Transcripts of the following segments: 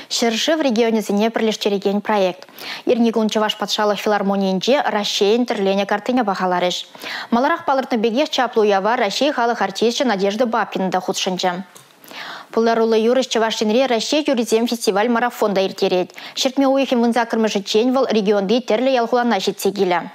Шыршы в регионе зене прилештереген проект. Ирнигун Чуваш патшалық филармонийинче Рашейн тірлене картыня бағаларыш. Маларах палыртны бегех чаплуява Рашей халық артистче Надежда Бабкина да худшынча. Пуларулы юрыш Чавашинре Рашей юризем фестиваль марафонда иртерет. Шертме уйхим вынза кырмышы ченвал регионды терле ялхулана жетсегиля.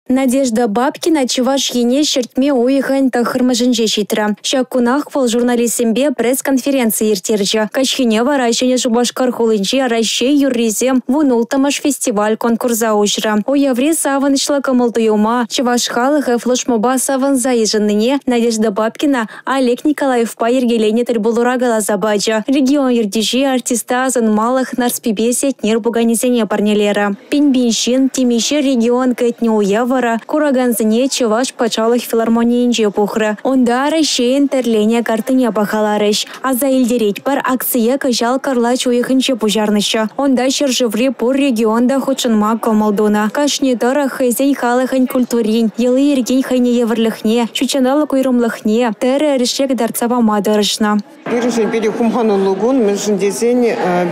Надежда Бабкина Чуваш ене шертме уйхан тахырмажынже шитра. Шакунах вол журналистембе пресс-конференции иртерча. Качхине варайшене жубашкар хулынче Рашей юризем вунултамаш фестиваль конкурса ушра. Оявре саванышла камылтуюма. Чуваш халық эфлошмоба саван заезжанныне Надежда Бабкина Олег Николаев па ергелене тырбулура галазабаджа. Регион юрдижи артиста азан малых нарспибесе тнер буганизене парнелера. Пинбиншин тимише регион кэтне уява Кураганзыне Чуваш патшалық филармонийинче пухры. Онда Рашейн терление картыне бахаларыш. Аза илдерет бар акция кыжал карлач уйхынче пужарныша. Онда шыржыври пур регионда худшынма комалдуна. Кашне тора хайзен халыхын культурин. Елы ерген хайне еврлыхне. Чучаналы куйрымлыхне. Тәрі решек дарцава мадырышна. Бирин бери хумхану лугун, мыжын дезен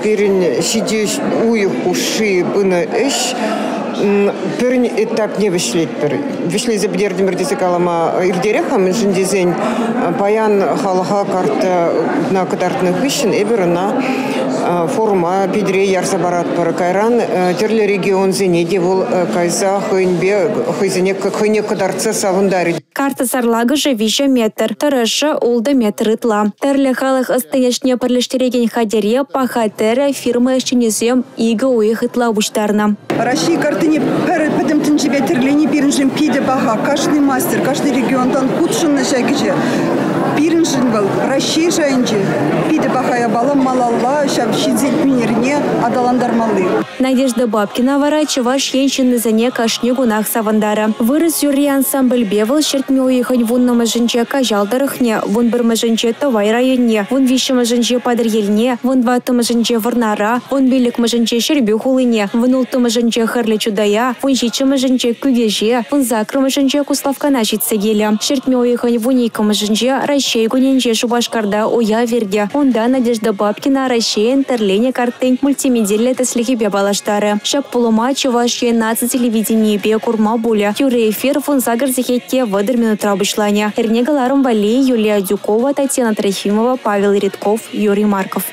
бирин сидеш уйх уши бына эш. Первый этап не вышлет. Вышли за бедердем радикалама ирдерехам жиндизень паян халаха карта на катартных ищен эберна форума пидре ярсабарат пара кайран терле регион зенеде вол кайса хынбе хызене хыне кадарца савындари. Карта сарлага же виша метр, тарыша улда метр итла. Терле халых остаешне парлештереген хадере пахатера фирма ещенезем ига уих итла буштарна. Россия карты не перед тем тебе терлени пирнжим пиде баха. Каждый мастер, каждый регион там худшин на шагиже. Пирнжин был Россия жанджи пиде баха я балам малалла шабшидзит минерне адаландар малы. Надежда Бабкина вара Чуваш енчинны зане кашне гунах савандара. Вырос юрий ансамбль бевал шертме уехань вун на маженче кажалдарахне, вун бір маженче Тавай районне, вун вище маженче Падыр елне, вун ваты маженче Варнара, вун билік маженче Шербю хулыне, вун улты маженче Харле Чудая, вун жиче маженче Күгеже, вун закры маженче Куславкана житсегеле. Шертме уехань вунейка маженче Рашей гуненче Шубашкарда уя верде. Онда Надежда Бабкина Рашейн терление картын мультимедиале таслихи балаштары. Шак пулума Чуваш наци телевидение бе курма буля. Юрий эфир вун загар захетте выдыр минут рабышлания. Эрнегаларым Валей, Юлия Дюкова, Татьяна Трофимова, Павел Редков, Юрий Марков.